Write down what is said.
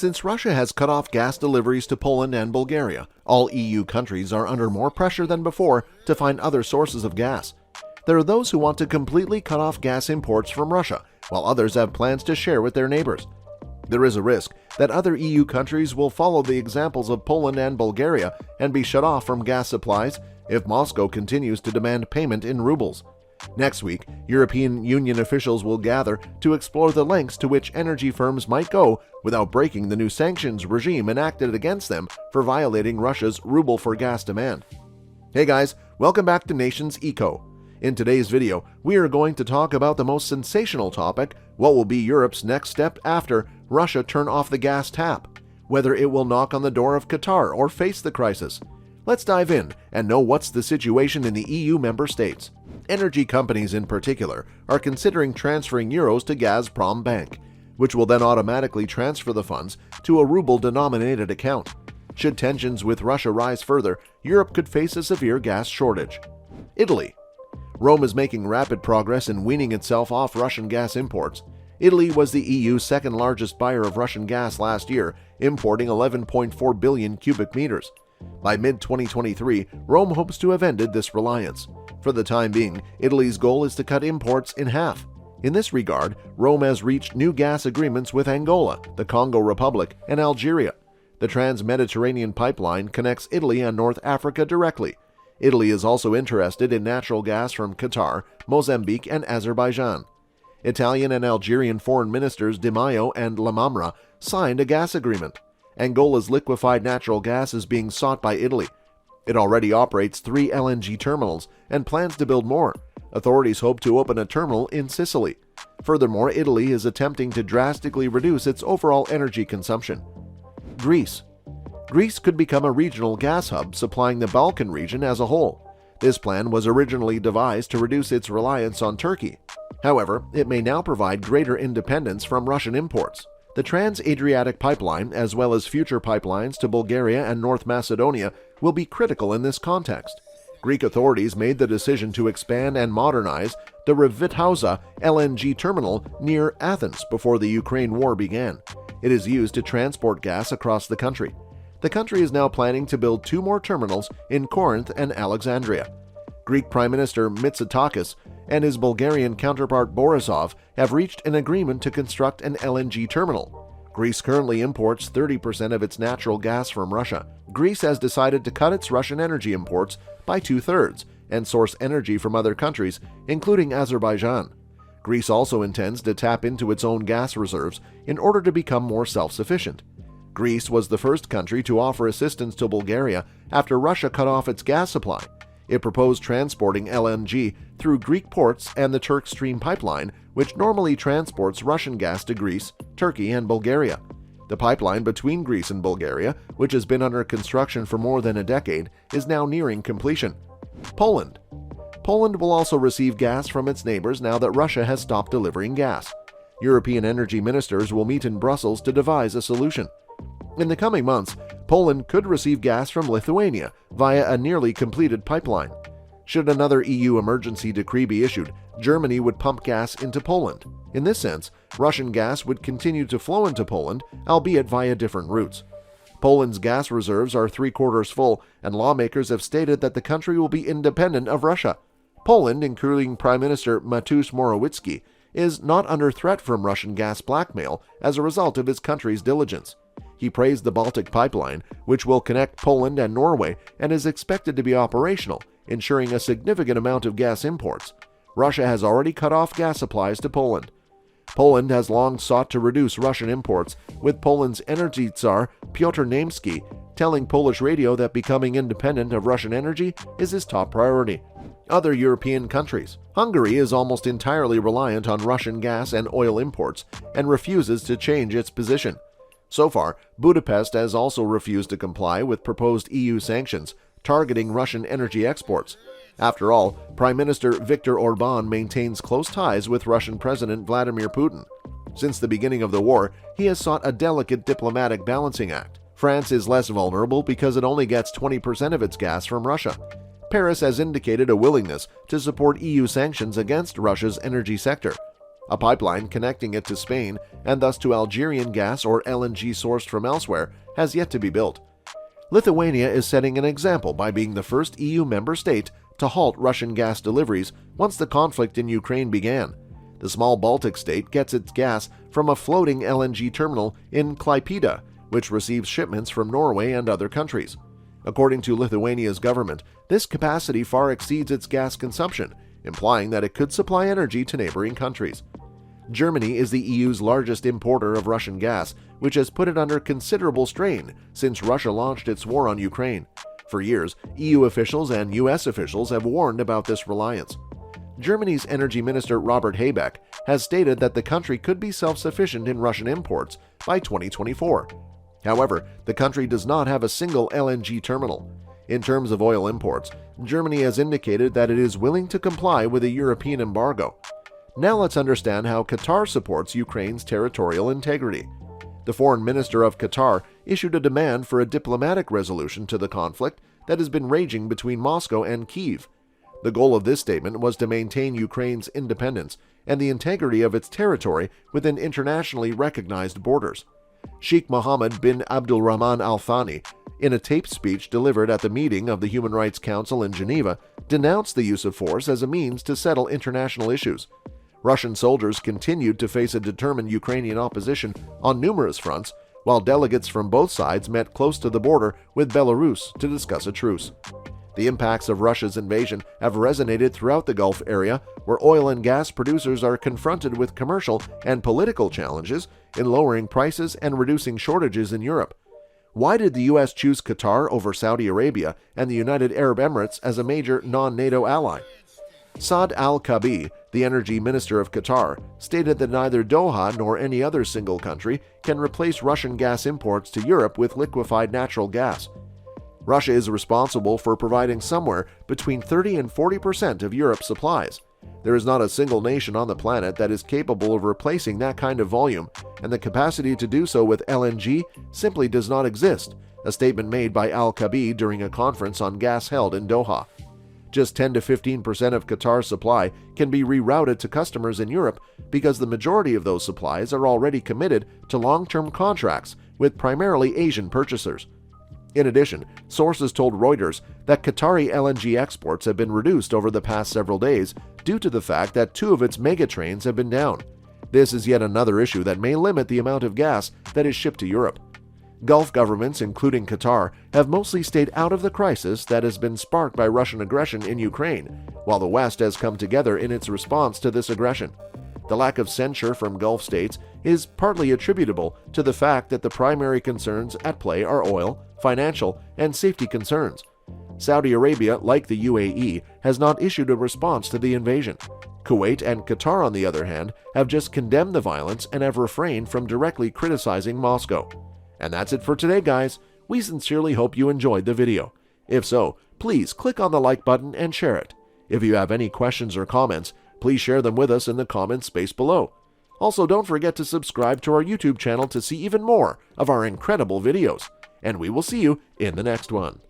Since Russia has cut off gas deliveries to Poland and Bulgaria, all EU countries are under more pressure than before to find other sources of gas. There are those who want to completely cut off gas imports from Russia, while others have plans to share with their neighbors. There is a risk that other EU countries will follow the examples of Poland and Bulgaria and be shut off from gas supplies if Moscow continues to demand payment in rubles. Next week, European Union officials will gather to explore the lengths to which energy firms might go without breaking the new sanctions regime enacted against them for violating Russia's ruble-for-gas demand. Hey guys, welcome back to Nations Eco. In today's video, we are going to talk about the most sensational topic: what will be Europe's next step after Russia turn off the gas tap, whether it will knock on the door of Qatar or face the crisis. Let's dive in and know what's the situation in the EU member states. Energy companies in particular are considering transferring euros to Gazprom Bank, which will then automatically transfer the funds to a ruble-denominated account. Should tensions with Russia rise further, Europe could face a severe gas shortage. Italy. Rome is making rapid progress in weaning itself off Russian gas imports. Italy was the EU's second largest buyer of Russian gas last year, importing 11.4 billion cubic meters. By mid-2023, Rome hopes to have ended this reliance. For the time being, Italy's goal is to cut imports in half. In this regard, Rome has reached new gas agreements with Angola, the Congo Republic, and Algeria. The Trans-Mediterranean pipeline connects Italy and North Africa directly. Italy is also interested in natural gas from Qatar, Mozambique, and Azerbaijan. Italian and Algerian foreign ministers Di Maio and Lamamra signed a gas agreement. Angola's liquefied natural gas is being sought by Italy. It already operates 3 LNG terminals and plans to build more. Authorities hope to open a terminal in Sicily. Furthermore, Italy is attempting to drastically reduce its overall energy consumption. Greece. Greece could become a regional gas hub supplying the Balkan region as a whole. This plan was originally devised to reduce its reliance on Turkey. However, it may now provide greater independence from Russian imports. The Trans-Adriatic pipeline, as well as future pipelines to Bulgaria and North Macedonia, will be critical in this context. Greek authorities made the decision to expand and modernize the Revithausa LNG terminal near Athens before the Ukraine war began. It is used to transport gas across the country. The country is now planning to build 2 more terminals in Corinth and Alexandria. Greek Prime Minister Mitsotakis and his Bulgarian counterpart Borisov have reached an agreement to construct an LNG terminal. Greece currently imports 30% of its natural gas from Russia. Greece has decided to cut its Russian energy imports by 2/3 and source energy from other countries, including Azerbaijan. Greece also intends to tap into its own gas reserves in order to become more self-sufficient. Greece was the first country to offer assistance to Bulgaria after Russia cut off its gas supply. It proposed transporting LNG through Greek ports and the Turk Stream pipeline, which normally transports Russian gas to Greece, Turkey, and Bulgaria. The pipeline between Greece and Bulgaria, which has been under construction for more than a decade, is now nearing completion. Poland. Poland will also receive gas from its neighbors now that Russia has stopped delivering gas. European energy ministers will meet in Brussels to devise a solution. In the coming months, Poland could receive gas from Lithuania via a nearly completed pipeline. Should another EU emergency decree be issued, Germany would pump gas into Poland. In this sense, Russian gas would continue to flow into Poland, albeit via different routes. Poland's gas reserves are 3/4 full, and lawmakers have stated that the country will be independent of Russia. Poland, including Prime Minister Mateusz Morawiecki, is not under threat from Russian gas blackmail as a result of his country's diligence. He praised the Baltic pipeline, which will connect Poland and Norway and is expected to be operational, ensuring a significant amount of gas imports. Russia has already cut off gas supplies to Poland. Poland has long sought to reduce Russian imports, with Poland's energy czar Piotr Naimski telling Polish radio that becoming independent of Russian energy is his top priority. Other European countries. Hungary is almost entirely reliant on Russian gas and oil imports and refuses to change its position. So far, Budapest has also refused to comply with proposed EU sanctions targeting Russian energy exports. After all, Prime Minister Viktor Orban maintains close ties with Russian President Vladimir Putin. Since the beginning of the war, he has sought a delicate diplomatic balancing act. France is less vulnerable because it only gets 20% of its gas from Russia. Paris has indicated a willingness to support EU sanctions against Russia's energy sector. A pipeline connecting it to Spain and thus to Algerian gas or LNG sourced from elsewhere has yet to be built. Lithuania is setting an example by being the first EU member state to halt Russian gas deliveries once the conflict in Ukraine began. The small Baltic state gets its gas from a floating LNG terminal in Klaipėda, which receives shipments from Norway and other countries. According to Lithuania's government, this capacity far exceeds its gas consumption, implying that it could supply energy to neighboring countries. Germany is the EU's largest importer of Russian gas, which has put it under considerable strain since Russia launched its war on Ukraine. For years, EU officials and US officials have warned about this reliance. Germany's Energy Minister Robert Habeck has stated that the country could be self-sufficient in Russian imports by 2024. However, the country does not have a single LNG terminal. In terms of oil imports, Germany has indicated that it is willing to comply with a European embargo. Now let's understand how Qatar supports Ukraine's territorial integrity. The foreign minister of Qatar issued a demand for a diplomatic resolution to the conflict that has been raging between Moscow and Kyiv. The goal of this statement was to maintain Ukraine's independence and the integrity of its territory within internationally recognized borders. Sheikh Mohammed bin Abdulrahman Al Thani, in a taped speech delivered at the meeting of the Human Rights Council in Geneva, denounced the use of force as a means to settle international issues. Russian soldiers continued to face a determined Ukrainian opposition on numerous fronts, while delegates from both sides met close to the border with Belarus to discuss a truce. The impacts of Russia's invasion have resonated throughout the Gulf area, where oil and gas producers are confronted with commercial and political challenges in lowering prices and reducing shortages in Europe. Why did the U.S. choose Qatar over Saudi Arabia and the United Arab Emirates as a major non-NATO ally? Saad al-Kaabi, the energy minister of Qatar, stated that neither Doha nor any other single country can replace Russian gas imports to Europe with liquefied natural gas. Russia is responsible for providing somewhere between 30 and 40% of Europe's supplies. There is not a single nation on the planet that is capable of replacing that kind of volume, and the capacity to do so with LNG simply does not exist, a statement made by al-Kaabi during a conference on gas held in Doha. Just 10 to 15% of Qatar's supply can be rerouted to customers in Europe because the majority of those supplies are already committed to long-term contracts with primarily Asian purchasers. In addition, sources told Reuters that Qatari LNG exports have been reduced over the past several days due to the fact that 2 of its megatrains have been down. This is yet another issue that may limit the amount of gas that is shipped to Europe. Gulf governments, including Qatar, have mostly stayed out of the crisis that has been sparked by Russian aggression in Ukraine, while the West has come together in its response to this aggression. The lack of censure from Gulf states is partly attributable to the fact that the primary concerns at play are oil, financial, and safety concerns. Saudi Arabia, like the UAE, has not issued a response to the invasion. Kuwait and Qatar, on the other hand, have just condemned the violence and have refrained from directly criticizing Moscow. And that's it for today, guys. We sincerely hope you enjoyed the video. If so, please click on the like button and share it. If you have any questions or comments, please share them with us in the comments space below. Also, don't forget to subscribe to our YouTube channel to see even more of our incredible videos. And we will see you in the next one.